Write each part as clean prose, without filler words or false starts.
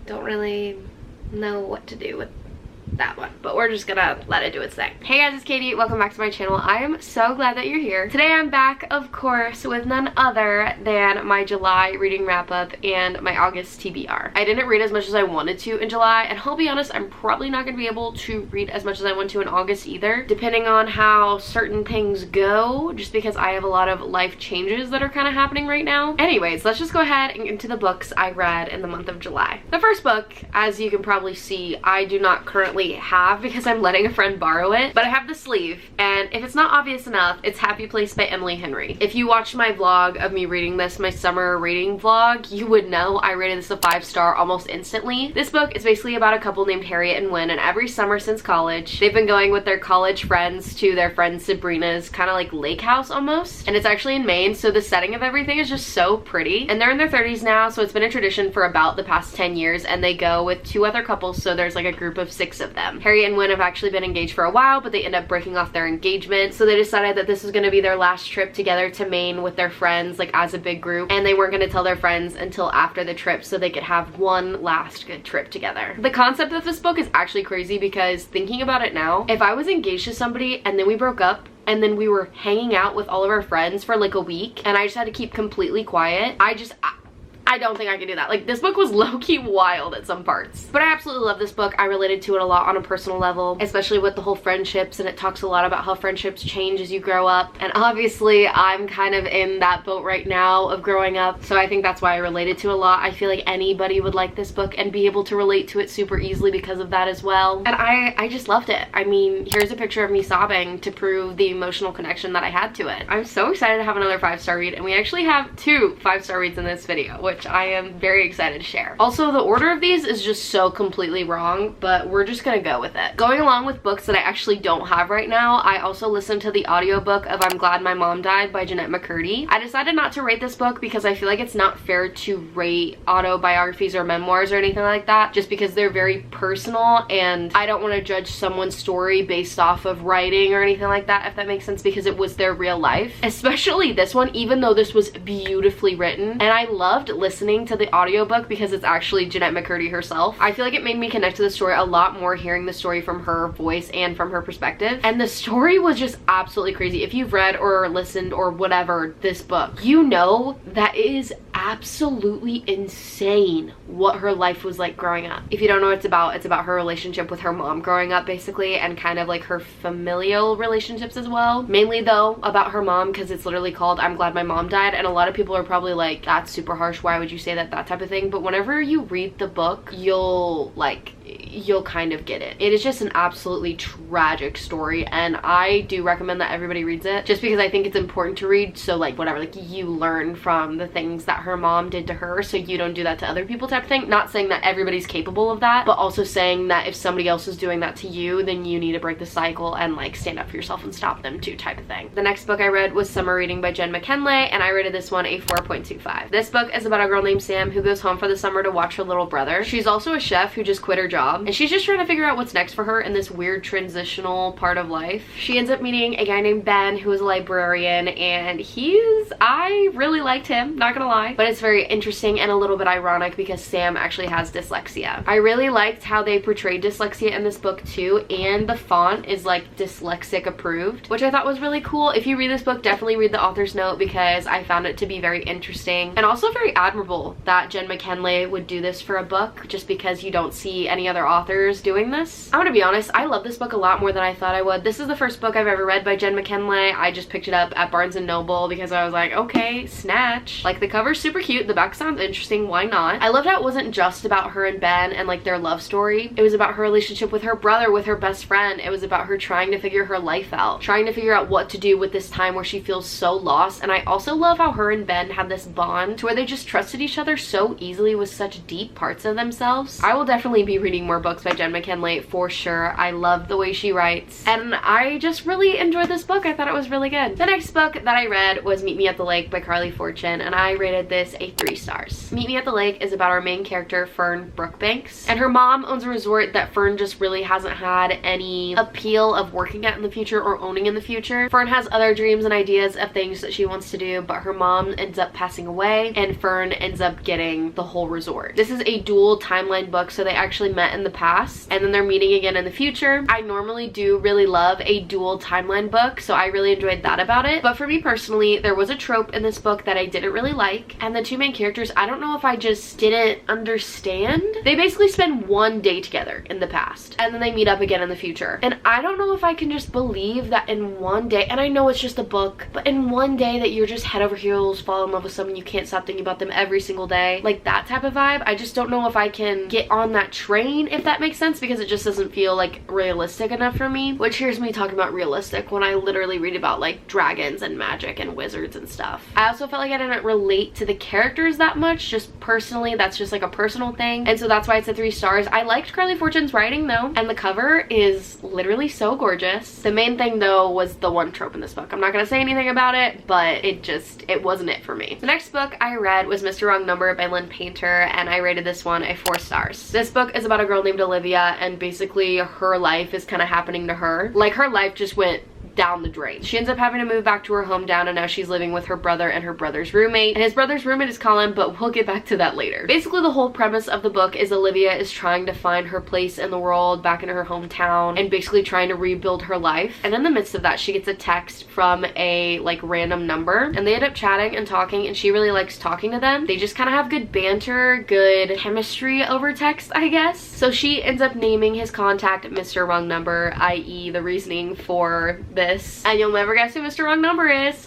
don't really know what to do with that one, but we're just gonna let it do its thing. Hey guys, it's Katie. Welcome back to my channel. I am so glad that you're here. Today I'm back, of course, with none other than my July reading wrap up and my August TBR. I didn't read as much as I wanted to in July, and I'll be honest, I'm probably not gonna be able to read as much as I want to in August either, depending on how certain things go, just because I have a lot of life changes that are kind of happening right now. Anyways, let's just go ahead and get into the books I read in the month of July. The first book, as you can probably see, I do not currently have because I'm letting a friend borrow it, but I have the sleeve, and if it's not obvious enough, it's Happy Place by Emily Henry. If you watched my vlog of me reading this, my summer reading vlog, you would know I rated this a 5-star almost instantly. This book is basically about a couple named Harriet and Wynn, and every summer since college, they've been going with their college friends to their friend Sabrina's kind of like lake house almost, and it's actually in Maine, so the setting of everything is just so pretty. And they're in their 30s now, so it's been a tradition for about the past 10 years, and they go with 2 other couples, so there's like a group of 6 of them. Harriet and Wynn have actually been engaged for a while, but they end up breaking off their engagement, so they decided that this was going to be their last trip together to Maine with their friends, like as a big group, and they weren't going to tell their friends until after the trip so they could have one last good trip together. The concept of this book is actually crazy because thinking about it now, if I was engaged to somebody and then we broke up and then we were hanging out with all of our friends for like a week and I just had to keep completely quiet, I don't think I could do that. Like, this book was low-key wild at some parts. But I absolutely love this book. I related to it a lot on a personal level, especially with the whole friendships, and it talks a lot about how friendships change as you grow up. And obviously, I'm kind of in that boat right now of growing up, so I think that's why I related to it a lot. I feel like anybody would like this book and be able to relate to it super easily because of that as well. And I just loved it. I mean, here's a picture of me sobbing to prove the emotional connection that I had to it. I'm so excited to have another 5-star read, and we actually have 2 5-star reads in this video, which I am very excited to share. Also, the order of these is just so completely wrong, but we're just gonna go with it. Going along with books that I actually don't have right now, I also listened to the audiobook of I'm Glad My Mom Died by Jeanette McCurdy. I decided not to rate this book because I feel like it's not fair to rate autobiographies or memoirs or anything like that, just because they're very personal, and I don't want to judge someone's story based off of writing or anything like that, if that makes sense, because it was their real life. Especially this one, even though this was beautifully written, and I loved listening to the audiobook because it's actually Jeanette McCurdy herself. I feel like it made me connect to the story a lot more hearing the story from her voice and from her perspective, and the story was just absolutely crazy. If you've read or listened or whatever this book, you know that it is absolutely insane what her life was like growing up. If you don't know what it's about her relationship with her mom growing up basically, and kind of like her familial relationships as well. Mainly though about her mom, because it's literally called I'm Glad My Mom Died, and a lot of people are probably like, that's super harsh, why would you say that type of thing, but whenever you read the book, you'll kind of get it. It is just an absolutely tragic story, and I do recommend that everybody reads it, just because I think it's important to read, so like whatever, like you learn from the things that her mom did to her so you don't do that to other people type of thing. Not saying that everybody's capable of that, but also saying that if somebody else is doing that to you, then you need to break the cycle and like stand up for yourself and stop them too type of thing. The next book I read was Summer Reading by Jen McKinley, and I rated this one a 4.25. This book is about a girl named Sam who goes home for the summer to watch her little brother. She's also a chef who just quit her job, and she's just trying to figure out what's next for her in this weird transitional part of life. She ends up meeting a guy named Ben who is a librarian, and I really liked him, not gonna lie, but it's very interesting and a little bit ironic because Sam actually has dyslexia. I really liked how they portrayed dyslexia in this book too, and the font is like dyslexic approved, which I thought was really cool. If you read this book, definitely read the author's note because I found it to be very interesting and also very admirable that Jen McKinley would do this for a book, just because you don't see any other authors doing this. I'm gonna be honest, I love this book a lot more than I thought I would. This is the first book I've ever read by Jen McKinley. I just picked it up at Barnes & Noble because I was like, okay, snatch. Like, the cover's super cute, the back sounds interesting, why not? I loved how it wasn't just about her and Ben and like their love story. It was about her relationship with her brother, with her best friend. It was about her trying to figure her life out, trying to figure out what to do with this time where she feels so lost. And I also love how her and Ben had this bond to where they just trusted each other so easily with such deep parts of themselves. I will definitely be reading more books by Jen McKinley for sure. I love the way she writes, and I just really enjoyed this book. I thought it was really good. The next book that I read was Meet Me at the Lake by Carly Fortune, and I rated this this a 3 stars. Meet Me at the Lake is about our main character, Fern Brookbanks, and her mom owns a resort that Fern just really hasn't had any appeal of working at in the future or owning in the future. Fern has other dreams and ideas of things that she wants to do, but her mom ends up passing away and Fern ends up getting the whole resort. This is a dual timeline book, so they actually met in the past and then they're meeting again in the future. I normally do really love a dual timeline book, so I really enjoyed that about it. But for me personally, there was a trope in this book that I didn't really like, and the 2 main characters, I don't know if I just didn't understand. They basically spend one day together in the past and then they meet up again in the future, and I don't know if I can just believe that in one day, and I know it's just a book, but in one day that you're just head over heels fall in love with someone, you can't stop thinking about them every single day, like that type of vibe. I just don't know if I can get on that train, if that makes sense, because it just doesn't feel like realistic enough for me. Which here's me talking about realistic when I literally read about like dragons and magic and wizards and stuff. I also felt like I didn't relate to the characters that much, just personally. That's just like a personal thing, and so that's why it's a 3 stars. I liked Carly Fortune's writing though, and the cover is literally so gorgeous. The main thing though was the one trope in this book. I'm not gonna say anything about it, but it wasn't it for me. The next book I read was Mr. Wrong Number by Lynn Painter, and I rated this one a 4 stars. This book is about a girl named Olivia, and basically her life is kind of happening to her. Like, her life just went down the drain. She ends up having to move back to her hometown, and now she's living with her brother and her brother's roommate, and his brother's roommate is Colin, but we'll get back to that later. Basically, the whole premise of the book is Olivia is trying to find her place in the world, back in her hometown, and basically trying to rebuild her life. And in the midst of that, she gets a text from a like random number, and they end up chatting and talking, and she really likes talking to them. They just kind of have good banter, good chemistry over text, I guess. So she ends up naming his contact Mr. Wrong Number, i.e. the reasoning for this. And you'll never guess who Mr. Wrong Number is.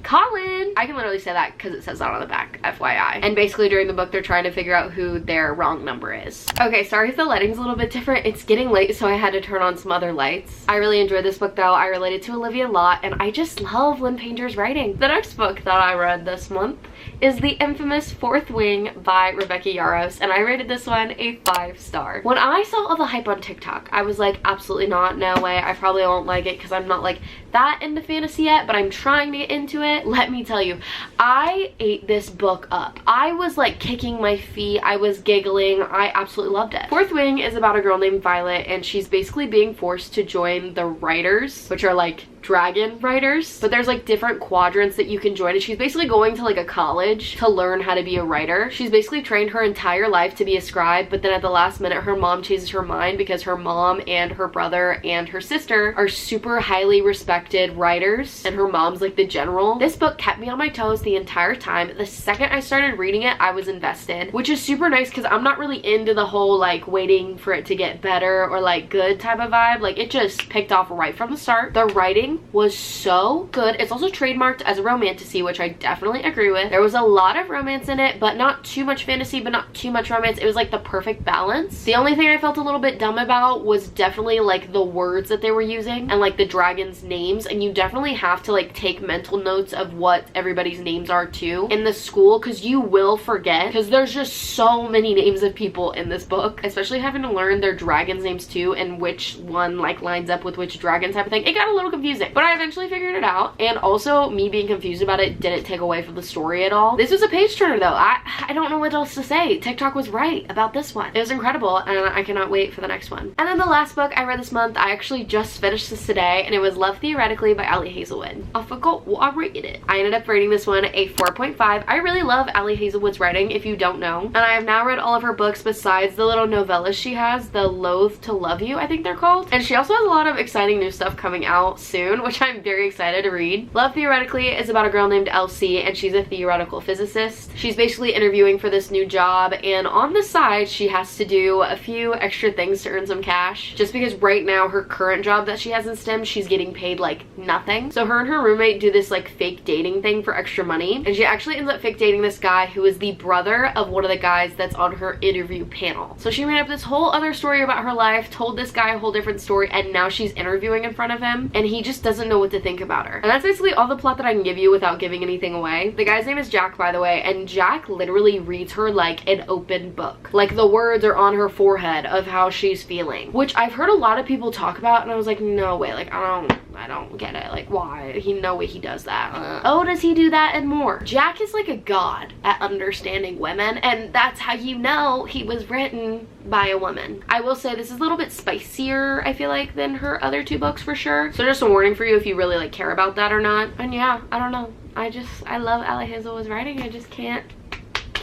Colin. I can literally say that because it says that on the back, FYI. And basically during the book they're trying to figure out who their wrong number is. Okay, sorry if the lighting's a little bit different. It's getting late, so I had to turn on some other lights. I really enjoyed this book though. I related to Olivia a lot, and I just love Lynn Painter's writing. The next book that I read this month is the infamous Fourth Wing by Rebecca Yarros, and I rated this one a 5 star. When I saw all the hype on TikTok, I was like, absolutely not, no way, I probably won't like it because I'm not like that into fantasy yet, but I'm trying to get into it. Let me tell you, I ate this book up. I was like kicking my feet, I was giggling, I absolutely loved it. Fourth Wing is about a girl named Violet, and she's basically being forced to join the Writers, which are like dragon writers, but there's like different quadrants that you can join, and she's basically going to like a college to learn how to be a writer. She's basically trained her entire life to be a scribe, but then at the last minute her mom changes her mind because her mom and her brother and her sister are super highly respected writers, and her mom's like the general. This book kept me on my toes the entire time. The second I started reading it, I was invested, which is super nice because I'm not really into the whole like waiting for it to get better or like good type of vibe. Like, it just picked off right from the start. The writing was so good. It's also trademarked as a romantasy, which I definitely agree with. There was a lot of romance in it, but not too much fantasy, but not too much romance. It was like the perfect balance. The only thing I felt a little bit dumb about was definitely like the words that they were using and like the dragons' names, and you definitely have to like take mental notes of what everybody's names are too in the school, because you will forget, because there's just so many names of people in this book, especially having to learn their dragons' names too and which one like lines up with which dragon type of thing. It got a little confusing, but I eventually figured it out, and also me being confused about it didn't take away from the story at all. This was a page turner though. I don't know what else to say. TikTok was right about this one. It was incredible, and I cannot wait for the next one. And then the last book I read this month, I actually just finished this today, and it was Love Theoretically by Ali Hazelwood. I forgot what I rated it. I ended up rating this one a 4.5. I really love Ali Hazelwood's writing, if you don't know, and I have now read all of her books besides the little novellas she has, the Loathe to Love You I think they're called, and she also has a lot of exciting new stuff coming out soon, which I'm very excited to read. Love Theoretically is about a girl named Elsie, and she's a theoretical physicist. She's basically interviewing for this new job, and on the side she has to do a few extra things to earn some cash, just because right now her current job that she has in STEM, she's getting paid like nothing. So her and her roommate do this like fake dating thing for extra money, and she actually ends up fake dating this guy who is the brother of one of the guys that's on her interview panel. So she made up this whole other story about her life, told this guy a whole different story, and now she's interviewing in front of him, and he just doesn't know what to think about her. And that's basically all the plot that I can give you without giving anything away. The guy's name is Jack, by the way, and Jack literally reads her like an open book. Like, the words are on her forehead of how she's feeling, which I've heard a lot of people talk about, and I was like, no way, like, I don't I don't get it. Like, why? No way he does that. Oh, does he do that and more? Jack is like a god at understanding women, and that's how you know he was written by a woman. I will say this is a little bit spicier, I feel like, than her other 2 books for sure. So just a warning for you if you really like care about that or not. And yeah, I don't know. I love Ally Hazelwood's writing. I just can't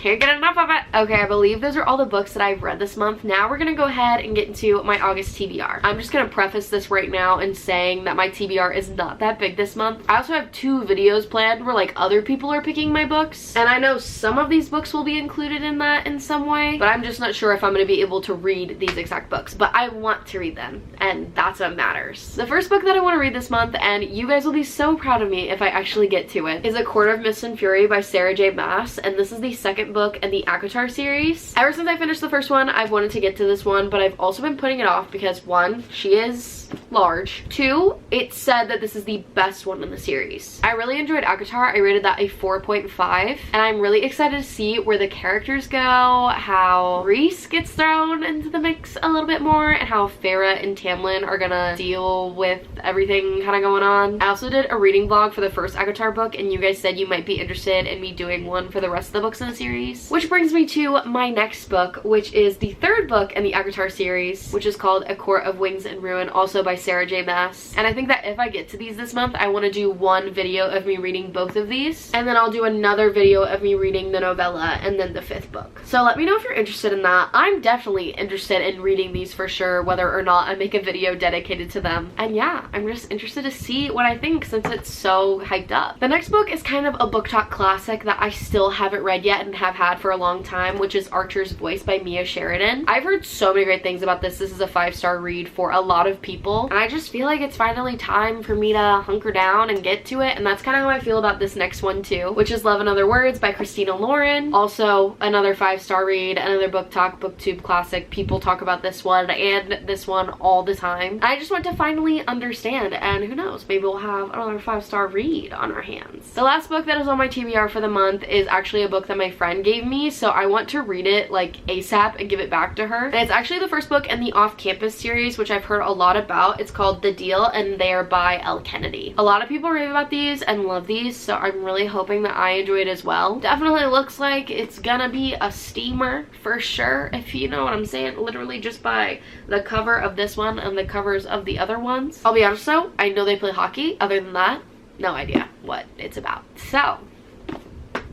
get enough of it. Okay, I believe those are all the books that I've read this month. Now we're gonna go ahead and get into my August TBR. I'm just gonna preface this right now in saying that my TBR is not that big this month. I also have 2 videos planned where like other people are picking my books, and I know some of these books will be included in that in some way, but I'm just not sure if I'm gonna be able to read these exact books, but I want to read them, and that's what matters. The first book that I want to read this month, and you guys will be so proud of me if I actually get to it, is A Court of Mist and Fury by Sarah J. Maas, and this is the second book in the ACOTAR series. Ever since I finished the first one, I've wanted to get to this one, but I've also been putting it off because 1, she is large. 2, it's said that this is the best one in the series. I really enjoyed ACOTAR. I rated that a 4.5, and I'm really excited to see where the characters go, how Reese gets thrown into the mix a little bit more, and how Farah and Tamlin are gonna deal with everything kind of going on. I also did a reading vlog for the first ACOTAR book, and you guys said you might be interested in me doing one for the rest of the books in the series. Which brings me to my next book, which is the 3rd book in the ACOTAR series, which is called A Court of Wings and Ruin, also by Sarah J. Maas. And I think that if I get to these this month, I want to do one video of me reading both of these, and then I'll do another video of me reading the novella and then the 5th book. So let me know if you're interested in that. I'm definitely interested in reading these for sure, whether or not I make a video dedicated to them. And yeah, I'm just interested to see what I think since it's so hyped up. The next book is kind of a book talk classic that I still haven't read yet and have had for a long time, which is Archer's Voice by Mia Sheridan. I've heard so many great things about this. This is a 5-star read for a lot of people, and I just feel like it's finally time for me to hunker down and get to it, and that's kind of how I feel about this next one too, which is Love in Other Words by Christina Lauren. Also another 5-star read, another book talk, booktube classic. People talk about this one and this one all the time. I just want to finally understand, and who knows, maybe we'll have another 5-star read on our hands. The last book that is on my TBR for the month is actually a book that my friend gave me, so I want to read it like ASAP and give it back to her. And it's actually the first book in the Off Campus series, which I've heard a lot about. It's called The Deal, and they are by Elle Kennedy. A lot of people rave about these and love these, so I'm really hoping that I enjoy it as well. Definitely looks like it's gonna be a steamer for sure, if you know what I'm saying, literally just by the cover of this one and the covers of the other ones. I'll be honest though, I know they play hockey. Other than that, no idea what it's about. So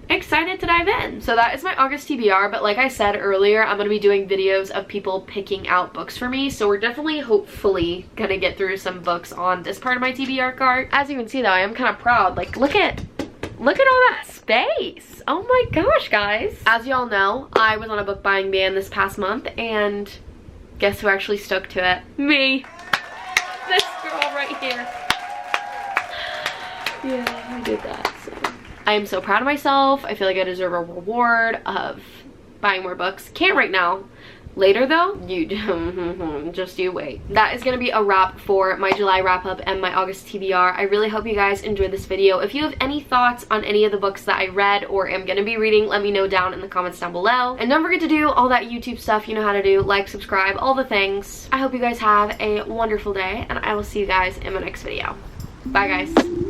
excited to dive in. So that is my August TBR, but like I said earlier, I'm gonna be doing videos of people picking out books for me, so we're definitely hopefully gonna get through some books on this part of my TBR cart. As you can see though, I am kind of proud. Like, look at all that space. Oh my gosh, guys. As y'all know, I was on a book buying ban this past month, and guess who actually stuck to it? Me. This girl right here. Yeah, I did that, so I am so proud of myself. I feel like I deserve a reward of buying more books. Can't right now. Later though, just you wait. That is gonna be a wrap for my July wrap up and my August TBR. I really hope you guys enjoyed this video. If you have any thoughts on any of the books that I read or am gonna be reading, let me know down in the comments down below. And don't forget to do all that YouTube stuff you know how to do. Like, subscribe, all the things. I hope you guys have a wonderful day, and I will see you guys in my next video. Bye guys.